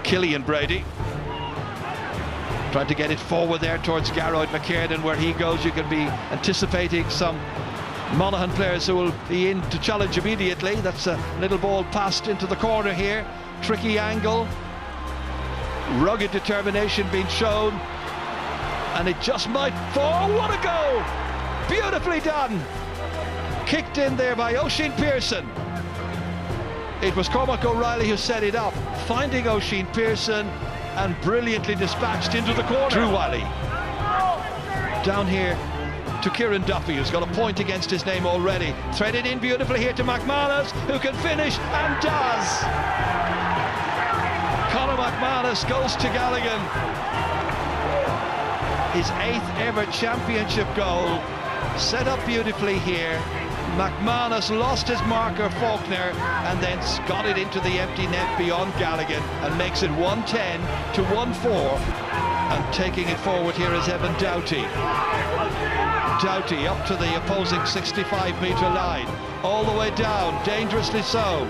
Killian Brady trying to get it forward there towards Garrod McKiernan. Where he goes, you can be anticipating some Monaghan players who will be in to challenge immediately. That's a little ball passed into the corner here. Tricky angle, rugged determination being shown, and it just might fall. What a goal! Beautifully done. Kicked in there by Oisin Pearson. It was Cormac O'Reilly who set it up, finding Oisin Pearson and brilliantly dispatched into the corner. Drew Wiley down here to Kieran Duffy, who's got a point against his name already. Threaded in beautifully here to McManus, who can finish and does. Conor McManus goes to Galligan. His 8th ever championship goal, set up beautifully here. McManus lost his marker Faulkner and then got it into the empty net beyond Galligan and makes it 1-10 to 1-4. And taking it forward here is Evan Doughty. Doughty up to the opposing 65-metre line, all the way down, dangerously so.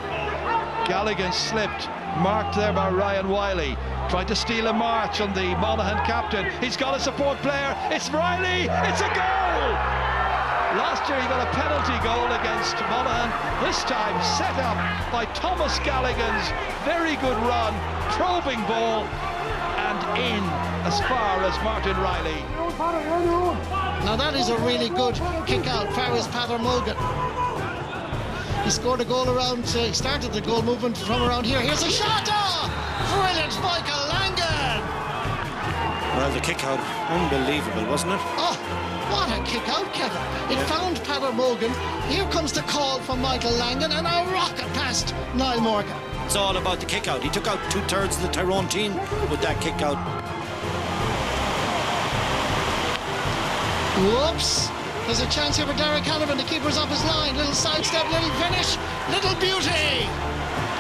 Galligan slipped, marked there by Ryan Wiley. Tried to steal a march on the Monaghan captain. He's got a support player. It's Riley. It's a goal. Last year he got a penalty goal against Monaghan. This time set up by Thomas Galligan's very good run, probing ball, and in as far as Martin Riley. Now that is a really good kick out, far as Peadar Mulligan. He scored a goal around, he started the goal movement from around here. Here's a shot! Oh, brilliant, Michael Langan! Well, the kick out, unbelievable, wasn't it? Oh, what a kick out, Kevin. It found Peadar Mulligan. Here comes the call from Michael Langan and a rocket past Niall Morgan. It's all about the kick out. He took out 2/3 of the Tyrone team with that kick out. Whoops! There's a chance here for Derek Canavan. The keeper's up his line. Little sidestep, little finish, little beauty.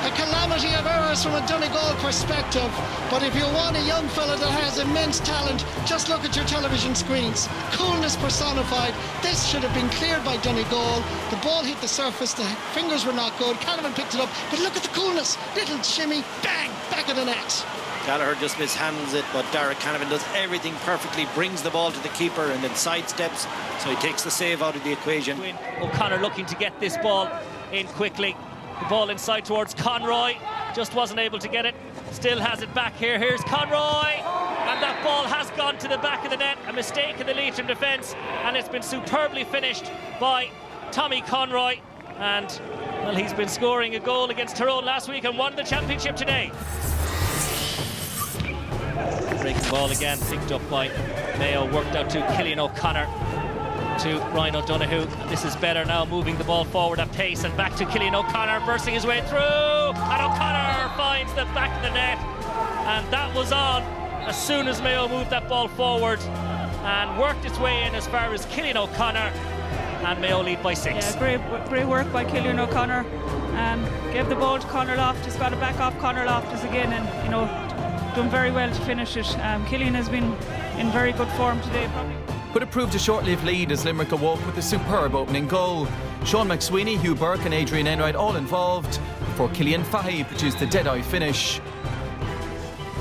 A calamity of errors from a Donegal perspective. But if you want a young fella that has immense talent, just look at your television screens. Coolness personified. This should have been cleared by Donegal. The ball hit the surface. The fingers were not good. Canavan picked it up. But look at the coolness. Little shimmy, bang, back of the net. Gallagher just mishandles it, but Derek Canavan does everything perfectly, brings the ball to the keeper and then sidesteps, so he takes the save out of the equation. O'Connor looking to get this ball in quickly. The ball inside towards Conroy, just wasn't able to get it. Still has it back here. Here's Conroy, and that ball has gone to the back of the net. A mistake in the Leitrim defence, and it's been superbly finished by Tommy Conroy. And, well, he's been scoring a goal against Tyrone last week and won the championship today. Breaking ball again, picked up by Mayo, worked out to Killian O'Connor, to Ryan O'Donoghue. And this is better now, moving the ball forward at pace, and back to Killian O'Connor, bursting his way through, and O'Connor finds the back of the net, and that was on as soon as Mayo moved that ball forward and worked its way in as far as Killian O'Connor, and Mayo lead by 6. Yeah, great work by Killian O'Connor. Gave the ball to Conor Loftus, got it back off Conor Loftus again, and done very well to finish it. Killian has been in very good form today, probably. But it proved a short-lived lead as Limerick awoke with a superb opening goal. Sean McSweeney, Hugh Burke and Adrian Enright all involved, before Killian Fahy produced the dead-eye finish.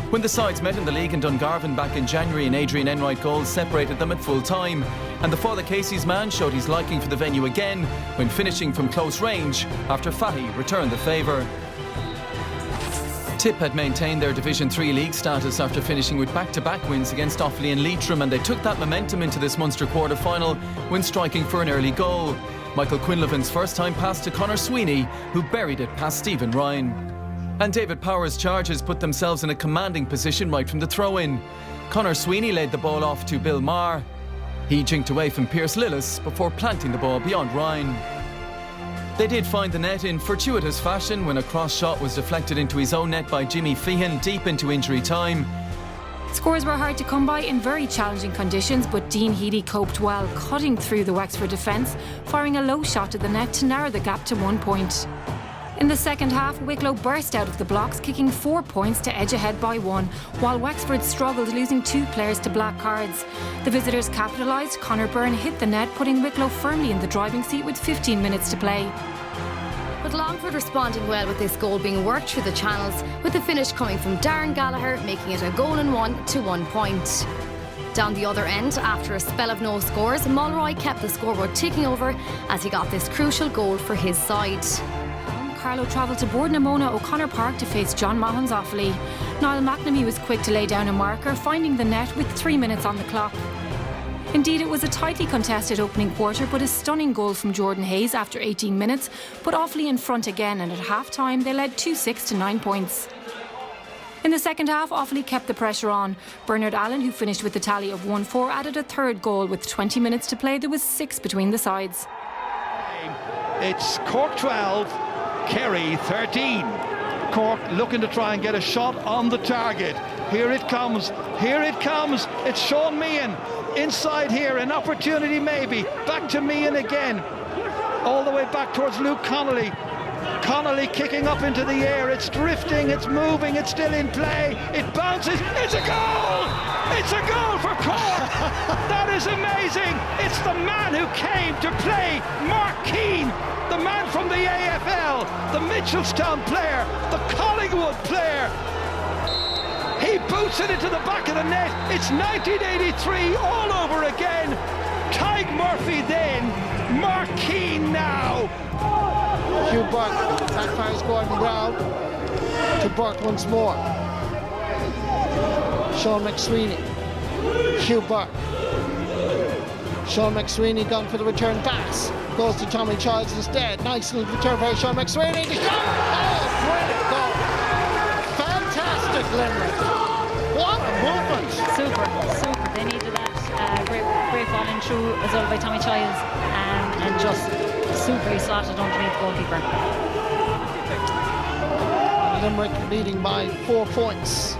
When the sides met in the league in Dungarvan back in January, an Adrian Enright goal separated them at full time, and the Father Casey's man showed his liking for the venue again when finishing from close range after Fahy returned the favour. Tip had maintained their Division 3 league status after finishing with back-to-back wins against Offaly and Leitrim, and they took that momentum into this Munster quarter-final when striking for an early goal. Michael Quinlivan's first-time pass to Conor Sweeney, who buried it past Stephen Ryan. And David Power's charges put themselves in a commanding position right from the throw-in. Conor Sweeney laid the ball off to Bill Maher. He jinked away from Pierce Lillis before planting the ball beyond Ryan. They did find the net in fortuitous fashion when a cross shot was deflected into his own net by Jimmy Feehan deep into injury time. Scores were hard to come by in very challenging conditions, but Dean Heady coped well, cutting through the Wexford defence, firing a low shot at the net to narrow the gap to 1 point. In the second half, Wicklow burst out of the blocks, kicking 4 points to edge ahead by 1, while Wexford struggled, losing 2 players to black cards. The visitors capitalised. Conor Byrne hit the net, putting Wicklow firmly in the driving seat with 15 minutes to play. With Longford responding well with this goal being worked through the channels, with the finish coming from Darren Gallagher, making it a goal and 1 to 1 point. Down the other end, after a spell of no scores, Mulroy kept the scoreboard ticking over as he got this crucial goal for his side. Carlow travelled to Bordnamona O'Connor Park to face John Mahon's Offaly. Niall McNamee was quick to lay down a marker, finding the net with 3 minutes on the clock. Indeed, it was a tightly contested opening quarter, but a stunning goal from Jordan Hayes after 18 minutes put Offaly in front again, and at half-time they led 2-6 to 9 points. In the second half, Offaly kept the pressure on. Bernard Allen, who finished with a tally of 1-4, added a third goal. With 20 minutes to play, there was 6 between the sides. It's Cork 12, Kerry 13. Cork looking to try and get a shot on the target. Here it comes, it's Sean Meehan. Inside here, an opportunity maybe. Back to Meehan again. All the way back towards Luke Connolly. Connolly kicking up into the air. It's drifting, it's moving, it's still in play. It bounces, it's a goal! It's a goal for Cork! That is amazing! It's the man who came to play, Mark Keane, the man from the AFL, the Mitchelstown player, the Collingwood player. He boots it into the back of the net. It's 1983 all over again. Tyke Murphy then, Mark Keane now. Hugh Burke, that fires Gordon Brown to Burke once more. Sean McSweeney, Hugh Burke. Sean McSweeney gone for the return pass. Goes to Tommy Childs instead. Nice little return by Sean McSweeney. The shot! Oh, brilliant goal. Fantastic Limerick. What a movement. Super. They needed that. Great ball in through as well by Tommy Childs, and just super slotted underneath the goalkeeper. Limerick leading by 4 points.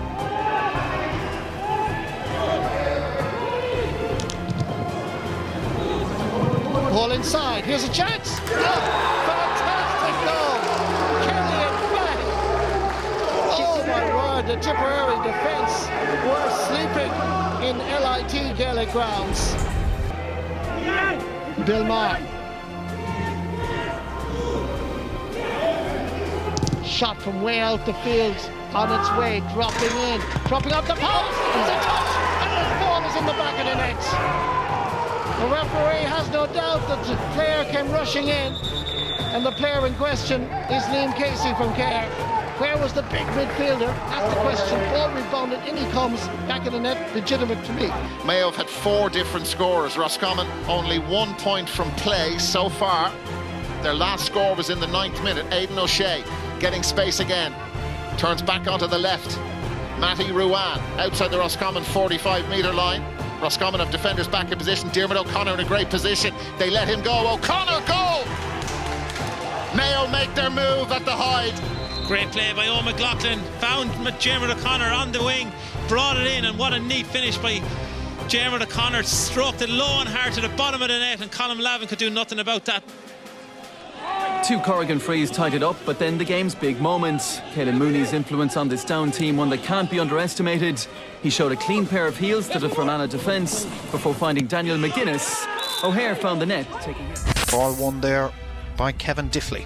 Ball inside. Here's a chance. Fantastic goal. Kelly and back. Oh my word, the Tipperary defence were sleeping in LIT Gaelic grounds. Bill Maher. Shot from way out the field, on its way, dropping up the post. There's a touch, and the ball is in the back of the net. The referee has no doubt that the player came rushing in, and the player in question is Liam Casey from Kerr. Where was the big midfielder? That's the question. Ball rebounded, in he comes, back in the net, legitimate to me. Mayo have had 4 different scorers. Roscommon only 1 point from play so far. Their last score was in the 9th minute. Aidan O'Shea getting space again. Turns back onto the left. Matty Ruan outside the Roscommon 45-metre line. Roscommon have defenders back in position. Diarmuid O'Connor in a great position. They let him go. O'Connor, goal! Mayo make their move at the Hyde. Great play by Owen McLaughlin. Found Diarmuid O'Connor on the wing. Brought it in, and what a neat finish by Diarmuid O'Connor. Stroked it low and hard to the bottom of the net, and Colin Lavin could do nothing about that. 2 Corrigan frees tied it up, but then the game's big moment. Caelan Mooney's influence on this down team, one that can't be underestimated. He showed a clean pair of heels to the Fermanagh defence before finding Daniel McGuinness. O'Hare found the net, taking it. Ball won there by Kevin Diffley.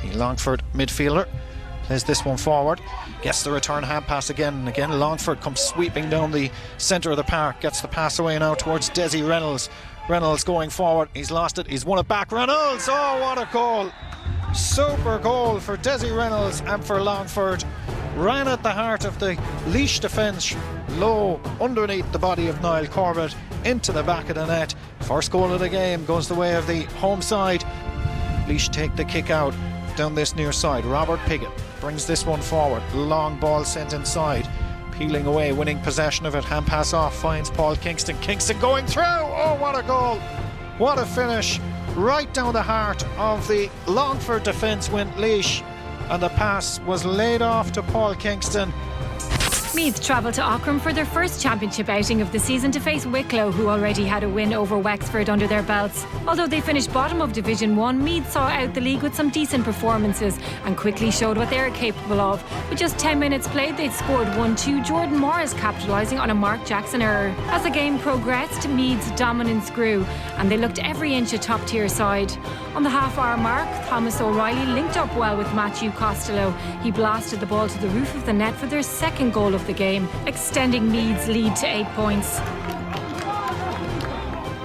The Longford midfielder plays this one forward, gets the return hand pass again and again. Longford comes sweeping down the centre of the park, gets the pass away now towards Desi Reynolds. Reynolds going forward, he's lost it, he's won it back. Reynolds, oh what a goal! Super goal for Desi Reynolds and for Longford. Ran at the heart of the Laois defence, low underneath the body of Niall Corbett, into the back of the net. First goal of the game goes the way of the home side. Laois take the kick out down this near side. Robert Piggott brings this one forward, long ball sent inside, peeling away, winning possession of it, hand pass off, finds Paul Kingston. Kingston going through, oh what a goal, what a finish, right down the heart of the Longford defence went Laois, and the pass was laid off to Paul Kingston. Meath travelled to Auckland for their first championship outing of the season to face Wicklow, who already had a win over Wexford under their belts. Although they finished bottom of Division 1, Meath saw out the league with some decent performances and quickly showed what they are capable of. With just 10 minutes played, they'd scored 1-2, Jordan Morris capitalising on a Mark Jackson error. As the game progressed, Meath's dominance grew and they looked every inch a top-tier side. On the half-hour mark, Thomas O'Reilly linked up well with Matthew Costello. He blasted the ball to the roof of the net for their second goal of the game, extending Meath's lead to 8 points.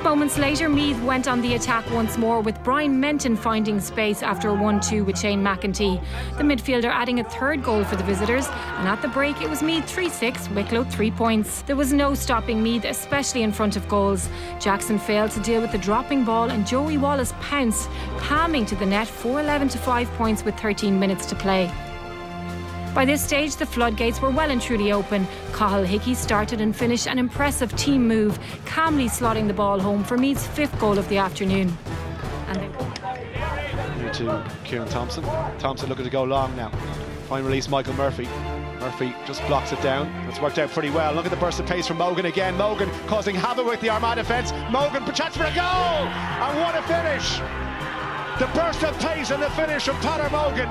Moments later, Meath went on the attack once more, with Brian Menton finding space after a 1-2 with Shane McEntee. The midfielder adding a third goal for the visitors, and at the break it was Meath 3-6, Wicklow 3 points. There was no stopping Meath, especially in front of goals. Jackson failed to deal with the dropping ball and Joey Wallace pounced, palming to the net 4-11 to 5 points with 13 minutes to play. By this stage, the floodgates were well and truly open. Cathal Hickey started and finished an impressive team move, calmly slotting the ball home for Meath's 5th goal of the afternoon. And to Kieran Thompson. Thompson looking to go long now. Fine release, Michael Murphy. Murphy just blocks it down. It's worked out pretty well. Look at the burst of pace from Mogan again. Mogan causing havoc with the Armagh defence. Mogan, chance for a goal! And what a finish! The burst of pace and the finish from Peadar Mogan.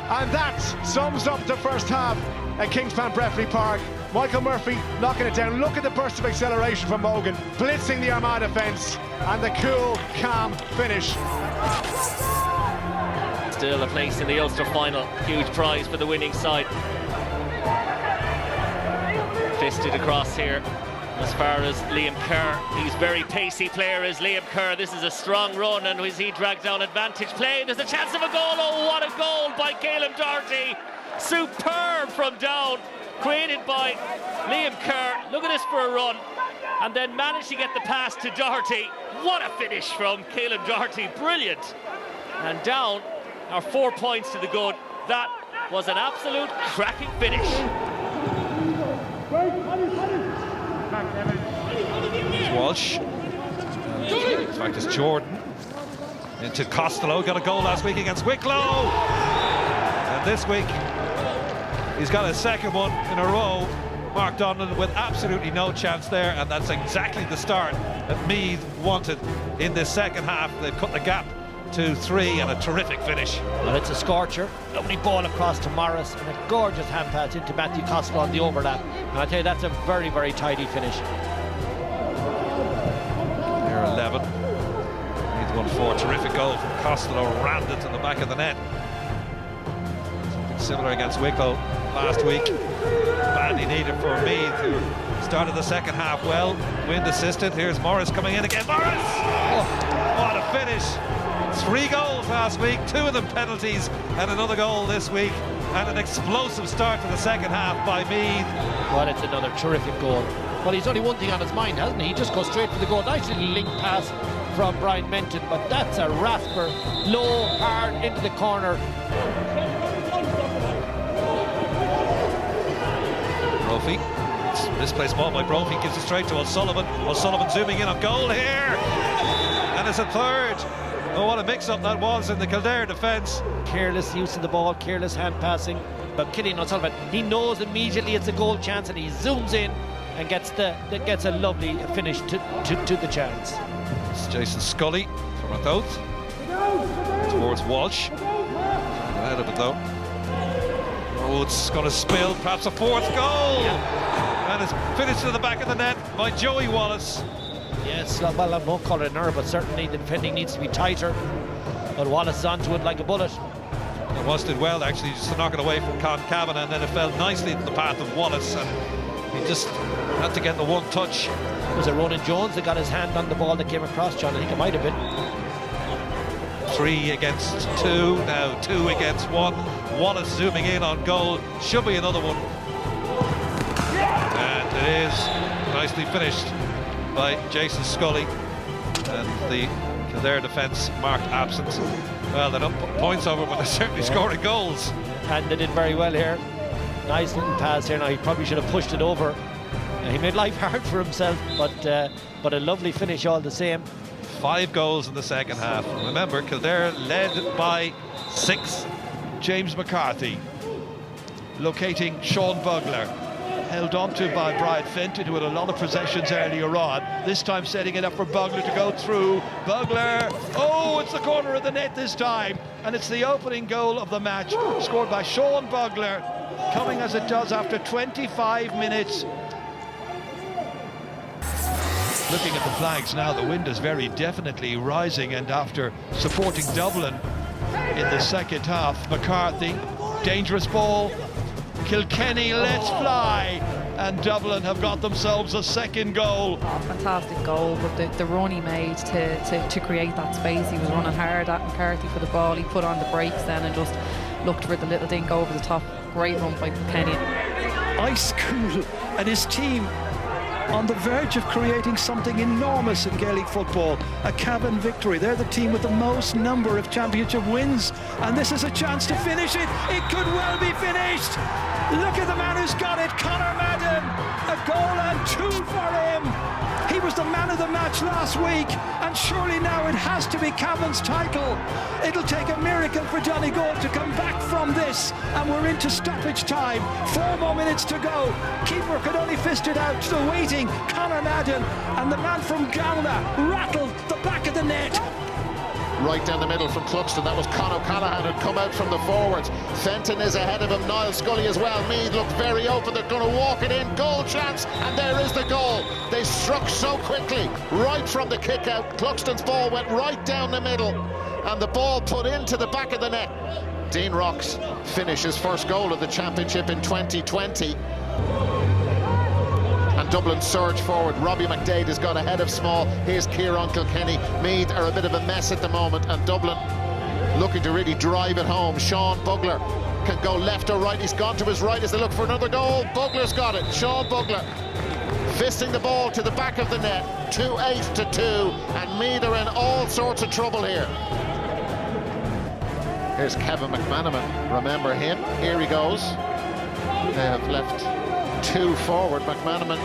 And that sums up the first half at Kingspan Breffley Park. Michael Murphy knocking it down. Look at the burst of acceleration from Mogan, blitzing the Armagh defence, and the cool, calm finish. Still a place in the Ulster final. Huge prize for the winning side. Fisted across here as far as Liam Kerr. He's very pacey player is Liam Kerr. This is a strong run, and as he drags down advantage play, there's a chance of a goal. Oh, what a goal by Caleb Doherty. Superb from down, created by Liam Kerr. Look at this for a run, and then managed to get the pass to Doherty. What a finish from Caleb Doherty, brilliant. And down are 4 points to the good. That was an absolute cracking finish. It's Walsh. In fact, it's Jordan. Into Costello. Got a goal last week against Wicklow. And this week, he's got a second one in a row. Mark Donlan with absolutely no chance there. And that's exactly the start that Meath wanted in this second half. They've cut the gap to 3 and a terrific finish. Well, it's a scorcher. Lovely ball across to Morris and a gorgeous hand pass into Matthew Costello on the overlap. And I tell you, that's a very, very tidy finish. There 11. Meath 1-4. Terrific goal from Costello. Rammed it to the back of the net. Something similar against Wicklow last week. Badly needed for Meath, who started the second half well. Wind assisted. Here's Morris coming in again. Morris! Oh, what a finish! 3 goals last week, 2 of them penalties, and another goal this week, and an explosive start to the second half by Meath. Well, it's another terrific goal. Well, he's only one thing on his mind, hasn't he? He just goes straight for the goal. Nice little link pass from Brian Menton, but that's a rasper, low, hard, into the corner. Brophy, misplaced ball by Brophy, gives it straight to O'Sullivan. O'Sullivan zooming in on goal here, and it's a third. Oh, what a mix-up that was in the Kildare defence. Careless use of the ball, careless hand passing. But Cillian O'Sullivan, he knows immediately it's a goal chance, and he zooms in and gets a lovely finish to the chance. It's Jason Scully from Athoth towards Walsh. Ahead of it though. Oh, it's going to spill, perhaps a 4th goal. Yeah. And it's finished to the back of the net by Joey Wallace. Yes, well, I won't call it an error, but certainly the defending needs to be tighter. But Wallace is onto it like a bullet. And Wallace did well, actually, just to knock it away from Con Cavan, and then it fell nicely into the path of Wallace, and he just had to get the one touch. Was it Ronan Jones that got his hand on the ball that came across, John? I think it might have been. 3 against 2, now 2 against 1. Wallace zooming in on goal, should be another one. And it is nicely finished by Jason Scully, and the Kildare defence marked absent. Well, they don't put points over, but they're certainly scoring goals. And they did very well here. Nice little pass here. Now he probably should have pushed it over. He made life hard for himself, but a lovely finish all the same. 5 goals in the second half. Remember, Kildare led by 6. James McCarthy locating Sean Bugler. held on to by Brian Fenton, who had a lot of possessions earlier on. This time setting it up for Bugler to go through. Bugler, oh, it's the corner of the net this time, and it's the opening goal of the match, scored by Sean Bugler, coming as it does after 25 minutes. Looking at the flags now, the wind is very definitely rising, and after supporting Dublin in the second half, McCarthy, dangerous ball, Kilkenny lets fly, and Dublin have got themselves a second goal. Oh, fantastic goal, but the run he made to create that space, he was running hard at McCarthy for the ball, he put on the brakes then and just looked for the little dink over the top. Great run by Kilkenny. Ice cool, and his team on the verge of creating something enormous in Gaelic football, a Cavan victory. They're the team with the most number of championship wins, and this is a chance to finish it. It could well be finished. Look at the man who's got it, Conor Madden. A goal and two for him. He was the man of the match last week, and surely now it has to be Cavan's title. It'll take a miracle for Donegal to come back from this, and we're into stoppage time. 4 more minutes to go. Keeper could only fist it out to the waiting Conor Madden, and the man from GAA rattled the back of the net. Right down the middle from Cluxton, that was Conor Callaghan who'd come out from the forwards. Fenton is ahead of him, Niall Scully as well. Meath looked very open, they're going to walk it in, goal chance, and there is the goal. They struck so quickly, right from the kick out. Cluxton's ball went right down the middle, and the ball put into the back of the net. Dean Rocks finishes first goal of the championship in 2020. And Dublin surge forward. Robbie McDade has got ahead of Small. Here's Kieran Kilkenny. Meath are a bit of a mess at the moment, and Dublin looking to really drive it home. Sean Bugler can go left or right. He's gone to his right as they look for another goal. Bugler's got it. Sean Bugler fisting the ball to the back of the net. 2-8-2, and Meath are in all sorts of trouble here. Here's Kevin McManaman. Remember him. Here he goes. They have left two forward. McManaman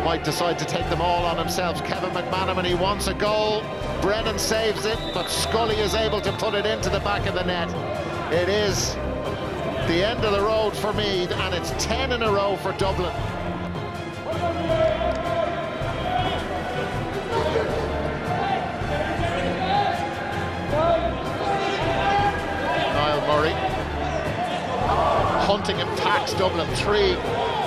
might decide to take them all on himself. Kevin McManaman, he wants a goal. Brennan saves it, but Scully is able to put it into the back of the net. It is the end of the road for Meath, and it's 10 in a row for Dublin. Niall Murray hunting attacks Dublin. 3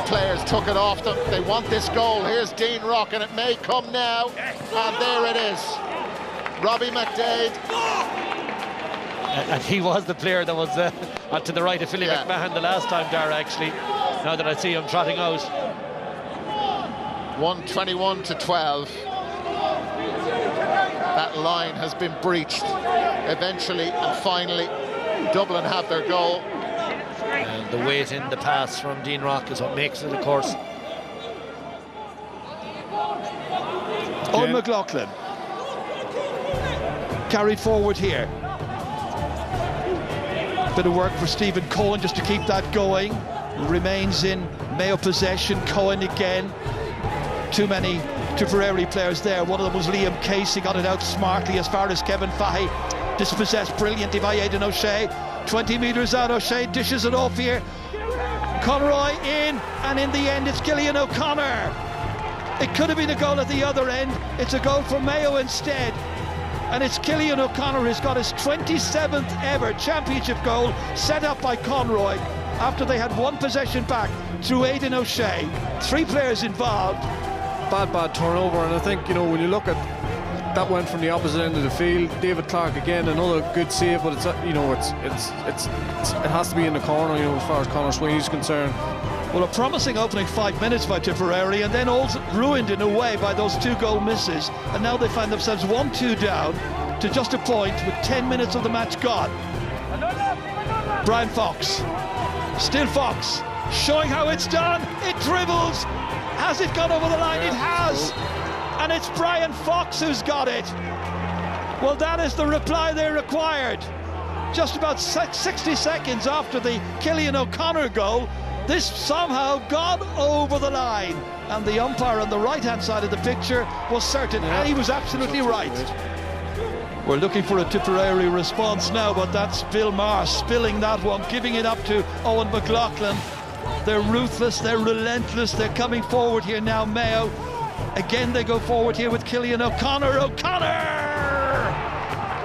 players took it off them. They want this goal. Here's Dean Rock, and it may come now, and there it is. Robbie McDade. And he was the player that was to the right of Philly McMahon the last time, Dara, actually, now that I see him trotting out. 121-12. That line has been breached eventually, and finally Dublin have their goal. And the weight in the pass from Dean Rock is what makes it, of course. Owen McLaughlin carried forward here. Bit of work for Stephen Cohen just to keep that going. Remains in Mayo possession. Cohen again. Too many Tipperary players there. One of them was Liam Casey, got it out smartly as far as Kevin Fahey. Dispossessed brilliantly by Aidan O'Shea. 20 metres out, O'Shea dishes it off here. Conroy in, and in the end it's Cillian O'Connor. It could have been a goal at the other end. It's a goal for Mayo instead. And it's Cillian O'Connor who's got his 27th ever championship goal, set up by Conroy after they had one possession back through Aidan O'Shea. 3 players involved. Bad turnover, and I think, you know, when you look at that, went from the opposite end of the field. David Clark again, another good save, but it's, you know, it has to be in the corner, you know, as far as Conor Sweeney's concerned. Well, a promising opening 5 minutes by Tipperary, and then all ruined in a way by those 2 goal misses, and now they find themselves 1-2 down to just a point with 10 minutes of the match gone. Brian Fox, still Fox, showing how it's done. It dribbles. Has it gone over the line? It has. And it's Brian Fox who's got it. Well, that is the reply they required. Just about 60 seconds after the Cillian O'Connor goal, this somehow got over the line. And the umpire on the right-hand side of the picture was certain, and he was absolutely right. We're looking for a Tipperary response now, but that's Bill Marr spilling that one, giving it up to Owen McLaughlin. They're ruthless, they're relentless, they're coming forward here now. Mayo, again they go forward here with Cillian O'Connor.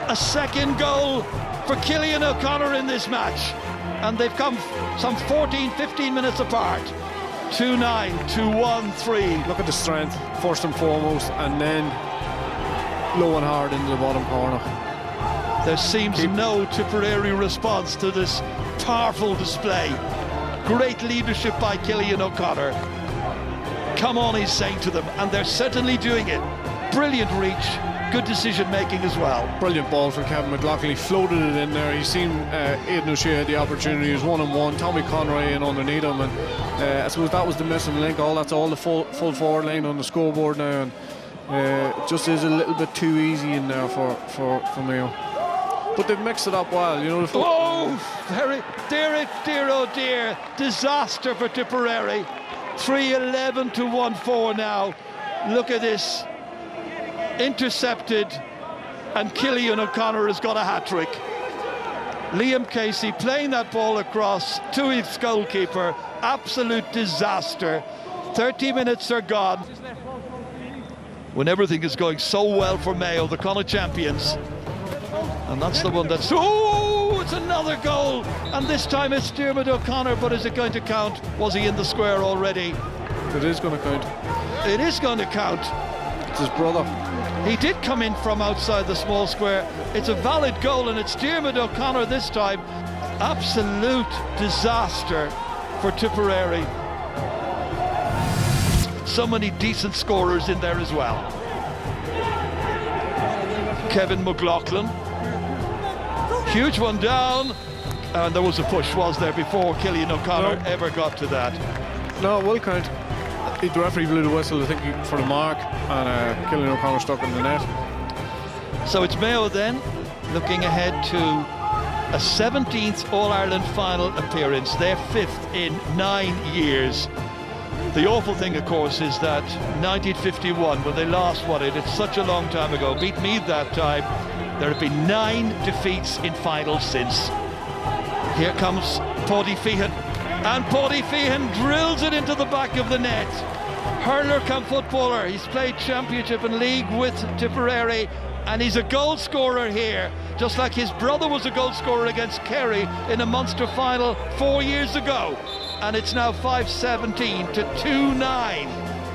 A second goal for Cillian O'Connor in this match. And they've come some 14-15 minutes apart. 2-9, 2-1-3. Look at the strength, first and foremost, and then low and hard into the bottom corner. There seems no Tipperary response to this powerful display. Great leadership by Cillian O'Connor. Come on, he's saying to them, and they're certainly doing it. Brilliant reach, good decision making as well. Brilliant ball from Kevin McLaughlin. He floated it in there. He's seen Aidan O'Shea had the opportunity. He was 1-on-1. Tommy Conroy in underneath him, and I suppose that was the missing link. That's all the full forward line on the scoreboard now, and it just is a little bit too easy in there for Mayo. But they've mixed it up well, you know. Dear oh dear, disaster for Tipperary. 3-11 to 1-4 now. Look at this. Intercepted, and Cillian O'Connor has got a hat-trick. Liam Casey playing that ball across to his goalkeeper. Absolute disaster. 30 minutes are gone. When everything is going so well for Mayo, the Connacht champions. And that's the one that's... Oh, it's another goal! And this time it's Diarmuid O'Connor, but is it going to count? Was he in the square already? It is going to count. It is going to count. It's his brother. He did come in from outside the small square. It's a valid goal, and it's Diarmuid O'Connor this time. Absolute disaster for Tipperary. So many decent scorers in there as well. Kevin McLaughlin. Huge one down. And there was a push, was there, before Cillian O'Connor ever got to that? No, it will count. The referee blew the whistle, I think, for the mark, and Cillian O'Connor stuck in the net. So it's Mayo then, looking ahead to a 17th All-Ireland final appearance, their 5th in 9 years. The awful thing, of course, is that 1951, when they last won it, it's such a long time ago, beat Meath that time, there have been 9 defeats in finals since. Here comes Páidí Feehan, and Páidí Feehan drills it into the back of the net. Hurler come footballer, he's played championship and league with Tipperary, and he's a goal scorer here, just like his brother was a goal scorer against Kerry in a Munster final 4 years ago. And it's now 5-17 to 2-9.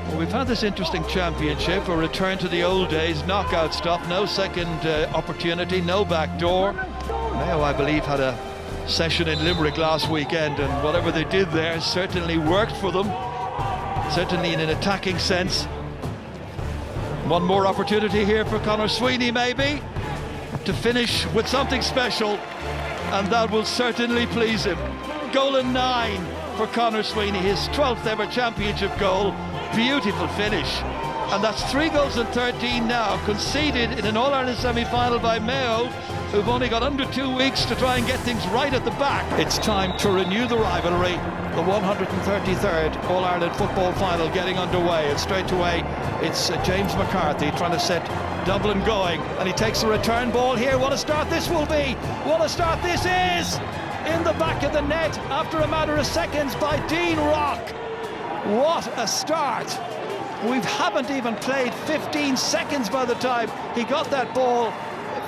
Well, we've had this interesting championship, a return to the old days, knockout stuff, no second opportunity, no back door. Mayo, I believe, had a session in Limerick last weekend, and whatever they did there certainly worked for them, certainly in an attacking sense. One more opportunity here for Conor Sweeney, maybe, to finish with something special, and that will certainly please him. Goal in 9 for Conor Sweeney, his 12th ever championship goal. Beautiful finish, and that's 3 goals in 13 now, conceded in an All-Ireland semi-final by Mayo, who've only got under 2 weeks to try and get things right at the back. It's time to renew the rivalry. The 133rd All-Ireland football final getting underway, and straight away it's James McCarthy trying to set Dublin going, and he takes a return ball here. What a start this will be! What a start this is! In the back of the net after a matter of seconds by Dean Rock. What a start! We haven't even played 15 seconds by the time he got that ball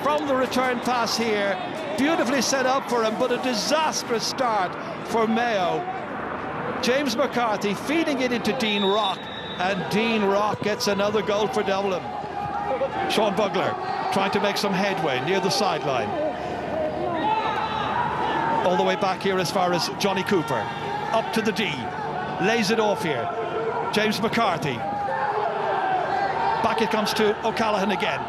from the return pass here. Beautifully set up for him, but a disastrous start for Mayo. James McCarthy feeding it into Dean Rock, and Dean Rock gets another goal for Dublin. Sean Bugler trying to make some headway near the sideline. All the way back here as far as Johnny Cooper. Up to the D. Lays it off here. James McCarthy. Back it comes to O'Callaghan again.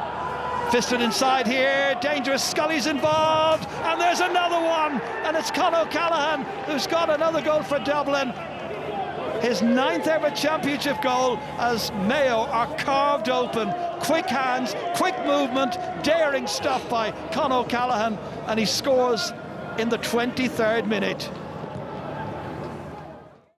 Fisted inside here. Dangerous. Scully's involved. And there's another one. And it's Con O'Callaghan who's got another goal for Dublin. His 9th ever championship goal as Mayo are carved open. Quick hands, quick movement, daring stuff by Con O'Callaghan. And he scores in the 23rd minute.